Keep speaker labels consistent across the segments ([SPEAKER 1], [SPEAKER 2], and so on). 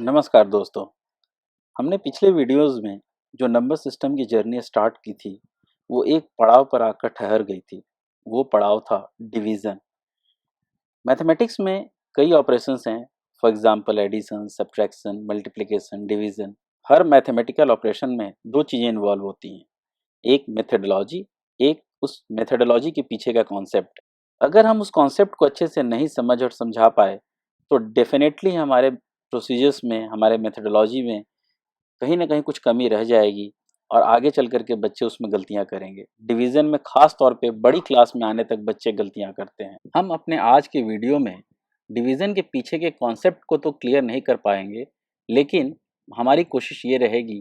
[SPEAKER 1] नमस्कार दोस्तों। हमने पिछले वीडियोस में जो नंबर सिस्टम की जर्नी स्टार्ट की थी वो एक पड़ाव पर आकर ठहर गई थी। वो पड़ाव था डिवीज़न। मैथमेटिक्स में कई ऑपरेशंस हैं, for example addition, subtraction, multiplication, division. हर मैथमेटिकल ऑपरेशन में दो चीज़ें इन्वॉल्व होती हैं, एक मेथडोलॉजी, एक उस मेथडोलॉजी के पीछे का कॉन्सेप्ट। अगर हम उस कॉन्सेप्ट को अच्छे से नहीं समझ और समझा पाए तो डेफिनेटली हमारे प्रोसीजर्स में, हमारे मेथडोलॉजी में कहीं ना कहीं कुछ कमी रह जाएगी और आगे चल करके बच्चे उसमें गलतियां करेंगे। डिवीज़न में खास तौर पे बड़ी क्लास में आने तक बच्चे गलतियां करते हैं। हम अपने आज के वीडियो में डिवीज़न के पीछे के कॉन्सेप्ट को तो क्लियर नहीं कर पाएंगे, लेकिन हमारी कोशिश ये रहेगी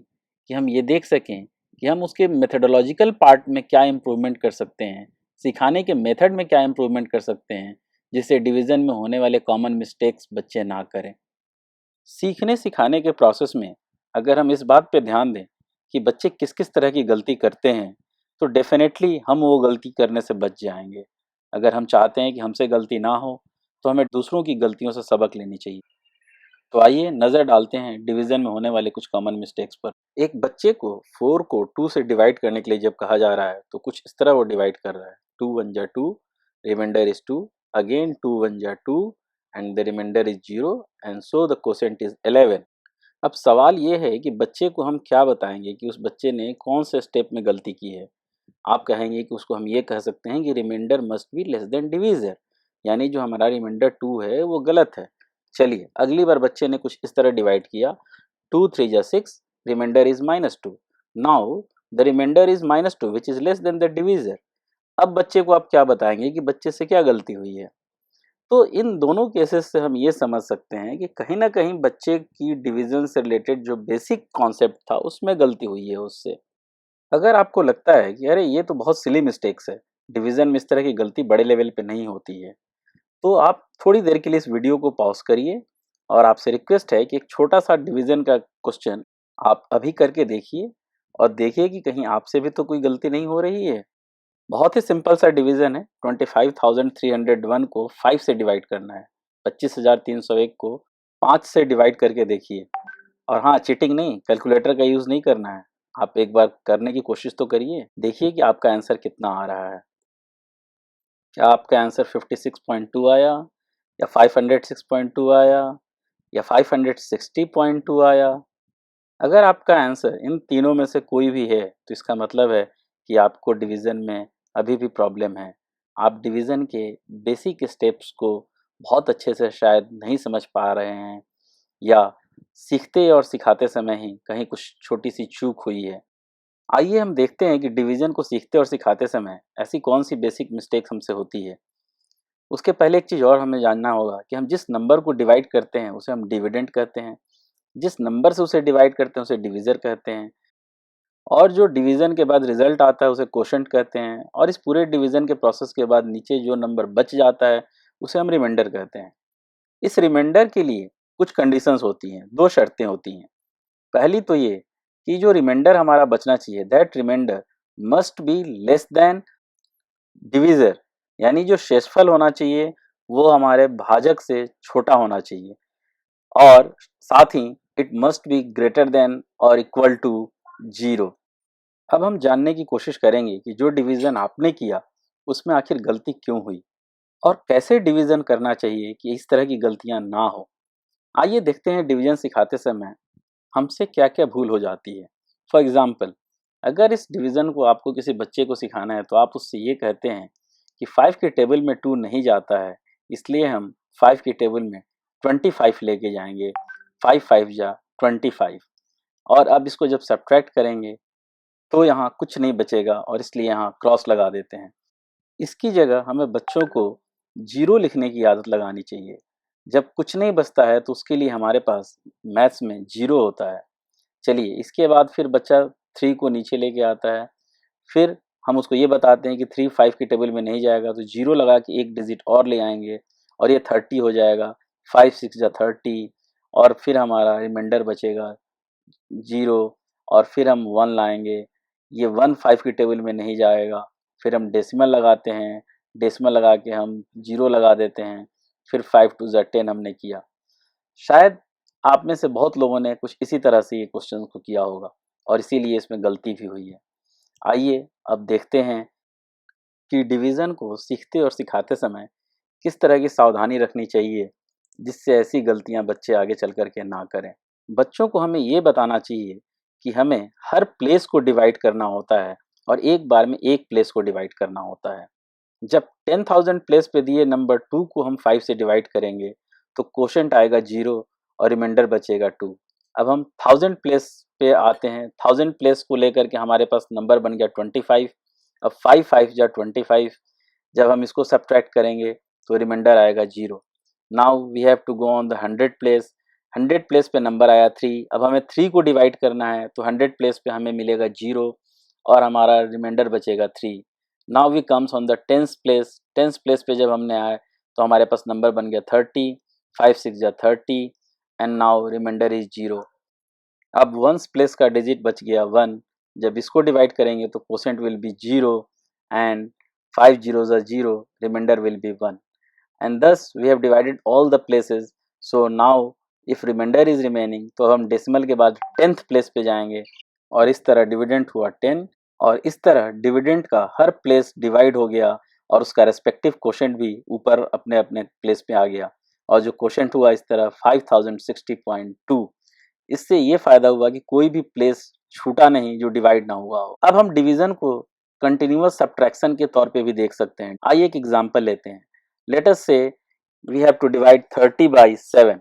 [SPEAKER 1] कि हम ये देख सकें कि हम उसके मेथडोलॉजिकल पार्ट में क्या इम्प्रूवमेंट कर सकते हैं, सिखाने के मेथड में क्या इम्प्रूवमेंट कर सकते हैं, जिससे डिवीज़न में होने वाले कॉमन मिस्टेक्स बच्चे ना करें। सीखने सिखाने के प्रोसेस में अगर हम इस बात पे ध्यान दें कि बच्चे किस किस तरह की गलती करते हैं तो डेफिनेटली हम वो गलती करने से बच जाएंगे। अगर हम चाहते हैं कि हमसे गलती ना हो तो हमें दूसरों की गलतियों से सबक लेनी चाहिए। तो आइए नज़र डालते हैं डिवीज़न में होने वाले कुछ कॉमन मिस्टेक्स पर। एक बच्चे को 4 को 2 से डिवाइड करने के लिए जब कहा जा रहा है तो कुछ इस तरह वो डिवाइड कर रहा है, 2 1 जा 2, रिमाइंडर इज 2, अगेन 2 1 जा 2 and the remainder is 0 and so the quotient is 11। अब सवाल ये है कि बच्चे को हम क्या बताएंगे कि उस बच्चे ने कौन से स्टेप में गलती की है। आप कहेंगे कि उसको हम ये कह सकते हैं कि remainder must be less than divisor, यानी जो हमारा रिमाइंडर 2 है वो गलत है। चलिए अगली बार बच्चे ने कुछ इस तरह डिवाइड किया, 2 3 जा 6, remainder is -2, now the remainder is -2 which is less than the divisor. अब बच्चे को आप क्या बताएंगे कि बच्चे से क्या गलती हुई है। तो इन दोनों केसेस से हम ये समझ सकते हैं कि कहीं ना कहीं बच्चे की डिवीज़न से रिलेटेड जो बेसिक कॉन्सेप्ट था उसमें गलती हुई है उससे। अगर आपको लगता है कि अरे ये तो बहुत सिली मिस्टेक्स है, डिवीज़न में इस तरह की गलती बड़े लेवल पे नहीं होती है, तो आप थोड़ी देर के लिए इस वीडियो को पॉज करिए और आपसे रिक्वेस्ट है कि एक छोटा सा डिवीज़न का क्वेश्चन आप अभी करके देखिए और देखिए कि कहीं आपसे भी तो कोई गलती नहीं हो रही है। बहुत ही सिंपल सा डिवीज़न है। 25,301 को 5 से डिवाइड करना है। 25,301 को 5 से डिवाइड करके देखिए। और हाँ, चीटिंग नहीं, कैलकुलेटर का यूज़ नहीं करना है। आप एक बार करने की कोशिश तो करिए, देखिए कि आपका आंसर कितना आ रहा है। क्या आपका आंसर 56.2 आया, या 506.2 आया, या 560.2 आया? अगर आपका आंसर इन तीनों में से कोई भी है तो इसका मतलब है कि आपको डिवीज़न में अभी भी प्रॉब्लम है। आप डिवीज़न के बेसिक स्टेप्स को बहुत अच्छे से शायद नहीं समझ पा रहे हैं, या सीखते और सिखाते समय ही कहीं कुछ छोटी सी चूक हुई है। आइए हम देखते हैं कि डिवीज़न को सीखते और सिखाते समय ऐसी कौन सी बेसिक मिस्टेक हमसे होती है। उसके पहले एक चीज़ और हमें जानना होगा कि हम जिस नंबर को डिवाइड करते हैं उसे हम डिविडेंड कहते हैं, जिस नंबर से उसे डिवाइड करते हैं उसे डिवीज़र कहते हैं, और जो डिवीज़न के बाद रिजल्ट आता है उसे क्वोशंट कहते हैं, और इस पूरे डिवीज़न के प्रोसेस के बाद नीचे जो नंबर बच जाता है उसे हम रिमाइंडर कहते हैं। इस रिमाइंडर के लिए कुछ कंडीशंस होती हैं, दो शर्तें होती हैं। पहली तो ये कि जो रिमाइंडर हमारा बचना चाहिए, that remainder must be less than divisor, यानी जो शेषफल होना चाहिए वो हमारे भाजक से छोटा होना चाहिए, और साथ ही it must be greater than और इक्वल टू 0। अब हम जानने की कोशिश करेंगे कि जो डिवीज़न आपने किया उसमें आखिर गलती क्यों हुई और कैसे डिवीज़न करना चाहिए कि इस तरह की गलतियां ना हो। आइए देखते हैं डिवीज़न सिखाते समय हमसे क्या क्या भूल हो जाती है। फॉर एग्जाम्पल, अगर इस डिवीज़न को आपको किसी बच्चे को सिखाना है तो आप उससे ये कहते हैं कि 5 के टेबल में 2 नहीं जाता है, इसलिए हम 5 के टेबल में 25 लेके जाएंगे। 5 5 जा 25। और अब इसको जब सब्ट्रैक्ट करेंगे तो यहाँ कुछ नहीं बचेगा और इसलिए यहाँ क्रॉस लगा देते हैं। इसकी जगह हमें बच्चों को 0 लिखने की आदत लगानी चाहिए। जब कुछ नहीं बचता है तो उसके लिए हमारे पास मैथ्स में 0 होता है। चलिए इसके बाद फिर बच्चा 3 को नीचे लेके आता है, फिर हम उसको ये बताते हैं कि 3 5 की टेबल में नहीं जाएगा तो 0 लगा के एक डिजिट और ले आएंगे और ये 30 हो जाएगा। 5 6 जा 30, और फिर हमारा रिमाइंडर बचेगा 0, और फिर हम 1 लाएंगे। ये 1 5 की टेबल में नहीं जाएगा, फिर हम डेसिमल लगाते हैं, डेसिमल लगा के हम 0 लगा देते हैं, फिर 5 2 जा 10 हमने किया। शायद आप में से बहुत लोगों ने कुछ इसी तरह से ये क्वेश्चन को किया होगा और इसीलिए इसमें गलती भी हुई है। आइए अब देखते हैं कि डिवीज़न को सीखते और सिखाते समय किस तरह की सावधानी रखनी चाहिए जिससे ऐसी गलतियां बच्चे आगे चल कर के ना करें। बच्चों को हमें ये बताना चाहिए कि हमें हर प्लेस को डिवाइड करना होता है और एक बार में एक प्लेस को डिवाइड करना होता है। जब 10,000 प्लेस पे दिए नंबर 2 को हम 5 से डिवाइड करेंगे तो कोशेंट आएगा 0 और रिमाइंडर बचेगा 2। अब हम 1000 प्लेस पे आते हैं। 1000 प्लेस को लेकर के हमारे पास नंबर बन गया 25। अब 5 5 जा 25। जब हम इसको सब्ट्रैक्ट करेंगे तो रिमाइंडर आएगा 0। Now we have to go on the 100 place. 100 place पे नंबर आया 3। अब हमें 3 को डिवाइड करना है तो 100 प्लेस पे हमें मिलेगा 0 और हमारा रिमाइंडर बचेगा 3। Now we comes on the 10th place. 10th place पे जब हमने आए तो हमारे पास नंबर बन गया 30। 5 6 जा 30 एंड नाउ रिमाइंडर इज 0। अब वंस प्लेस का डिजिट बच गया 1। जब इसको डिवाइड करेंगे तो quotient will be 0 and 5 zeros are 0, remainder will be 1, and thus we have divided all the places. So now if remainder is remaining तो हम डेसिमल के बाद 10th प्लेस पे जाएंगे और इस तरह डिविडेंड हुआ 10 और इस तरह डिविडेंड का हर प्लेस डिवाइड हो गया और उसका रेस्पेक्टिव कोशेंट भी ऊपर अपने अपने प्लेस पे आ गया और जो कोशेंट हुआ इस तरह 5060.2। इससे ये फायदा हुआ कि कोई भी प्लेस छूटा नहीं जो डिवाइड ना हुआ हो। अब हम डिवीजन को कंटिन्यूअस सब्ट्रैक्शन के तौर पे भी देख सकते हैं। आइए एक एग्जांपल लेते हैं। Let us see we have to divide 30 by 7।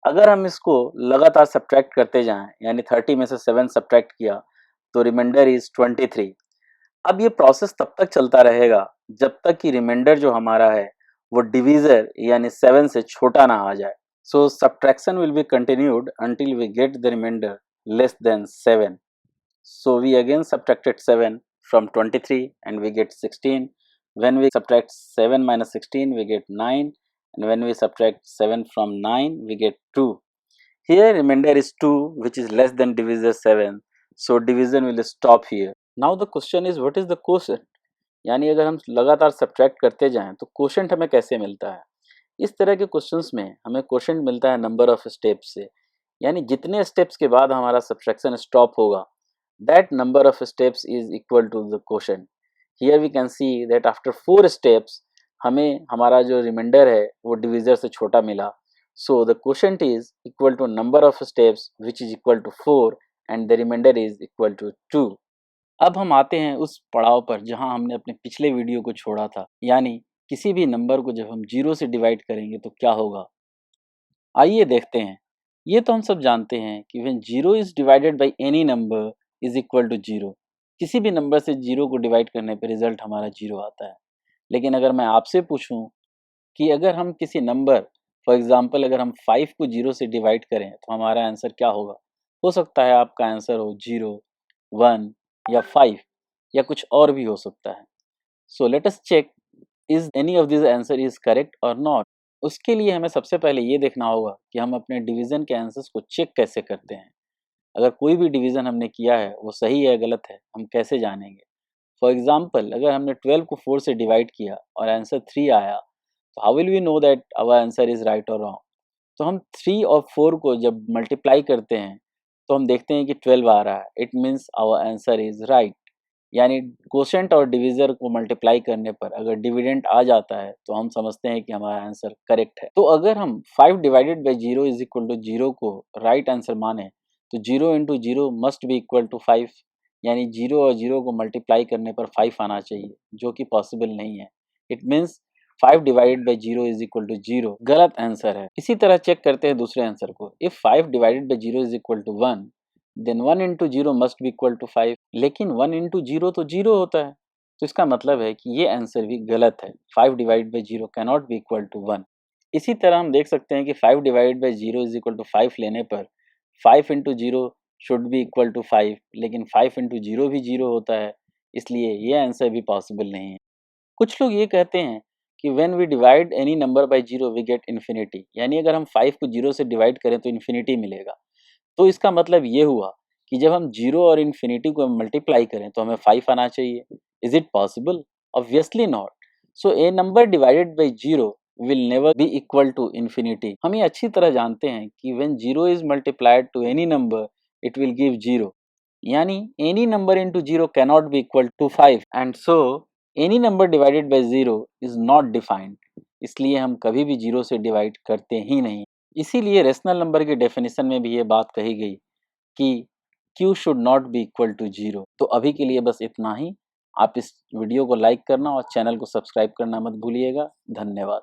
[SPEAKER 1] अगर हम इसको लगातार सब्ट्रैक्ट करते जाएं यानी 30 में से 7 सब्ट्रैक्ट किया तो रिमाइंडर इज 23। अब ये प्रोसेस तब तक चलता रहेगा जब तक कि रिमाइंडर जो हमारा है वो डिवीजर यानी 7 से छोटा ना आ जाए। So subtraction will be continued until we get the remainder less than 7. So we again subtracted 7 from 23 and we get 16. When we subtract 7 minus 16 we get 9, and when we subtract 7 from 9 we get 2. Here remainder is 2 which is less than divisor 7. So division will stop here. Now the question is what is the quotient? यानी अगर हम लगातार subtract करते जाएं तो quotient हमें कैसे मिलता है। इस तरह के क्वेश्चंस में हमें कोशेंट मिलता है नंबर ऑफ स्टेप्स से, यानी जितने स्टेप्स के बाद हमारा सब्ट्रैक्शन स्टॉप होगा that number of steps is equal to the quotient. Here we can see that after 4 steps हमें हमारा जो रिमाइंडर है वो डिविजर से छोटा मिला। So the quotient is equal to number of steps which is equal to 4 and the remainder is equal to 2. अब हम आते हैं उस पड़ाव पर जहां हमने अपने पिछले वीडियो को छोड़ा था, यानी किसी भी नंबर को जब हम 0 से डिवाइड करेंगे तो क्या होगा। आइए देखते हैं। ये तो हम सब जानते हैं कि when 0 is divided by any number is equal to 0। किसी भी नंबर से 0 को डिवाइड करने पर रिजल्ट हमारा 0 आता है। लेकिन अगर मैं आपसे पूछूं कि अगर हम किसी नंबर फॉर एग्जांपल अगर हम 5 को 0 से डिवाइड करें तो हमारा आंसर क्या होगा। हो सकता है आपका आंसर हो 0, 1 या 5 या कुछ और भी हो सकता है। So let us check is any of this answer is correct और नॉट। उसके लिए हमें सबसे पहले ये देखना होगा कि हम अपने डिवीजन के आंसर्स को चेक कैसे करते हैं। अगर कोई भी डिवीजन हमने किया है वो सही है गलत है हम कैसे जानेंगे। फॉर एग्जाम्पल अगर हमने 12 को 4 से डिवाइड किया और आंसर 3 आया तो how will we know that our answer is right और रॉन्ग। तो हम 3 और 4 को जब मल्टीप्लाई करते हैं तो हम देखते हैं कि 12 आ रहा है, it means our answer is right. यानी कोशेंट और डिविजर को मल्टीप्लाई करने पर अगर डिविडेंड आ जाता है तो हम समझते हैं कि हमारा आंसर करेक्ट है। तो अगर हम 5 divided by 0 is equal to 0 को राइट आंसर माने तो 0 into 0 must be equal to 5, यानी 0 और 0 को मल्टीप्लाई करने पर 5 आना चाहिए जो कि पॉसिबल नहीं है। It means 5 divided by 0 is equal to 0 गलत आंसर है। इसी तरह चेक करते हैं दूसरे आंसर को। If 5 divided by 0 is equal to 1 then 1 into 0 must be equal to 5, लेकिन 1 इंटू 0 तो 0 होता है तो इसका मतलब है कि ये आंसर भी गलत है। 5 divide by 0 can not be equal to 1। इसी तरह हम देख सकते हैं कि 5 divide by 0 is equal to 5 लेने पर 5 into 0 should be equal to 5, लेकिन 5 इंटू 0 भी 0 होता है, इसलिए ये आंसर भी पॉसिबल नहीं है। कुछ लोग ये कहते हैं कि when we divide any number by 0 we get infinity, यानी अगर हम 5 को 0 से डिवाइड करें तो इन्फिनिटी मिलेगा। तो इसका मतलब ये हुआ कि जब हम 0 और इन्फिनिटी को मल्टीप्लाई करें तो हमें 5 आना चाहिए। Is it possible? Obviously not. So A number divided by 0 will never be equal to infinity. हम ये अच्छी तरह जानते हैं कि when 0 is multiplied to any number, it will give 0. यानी any number into 0 cannot be equal to 5 and so any number divided by 0 is not defined. इसलिए हम कभी भी 0 से डिवाइड करते ही नहीं। इसीलिए रेशनल नंबर की डेफिनेशन में भी ये बात कही गई कि q should not be equal to 0। तो अभी के लिए बस इतना ही। आप इस वीडियो को लाइक करना और चैनल को सब्सक्राइब करना मत भूलिएगा। धन्यवाद।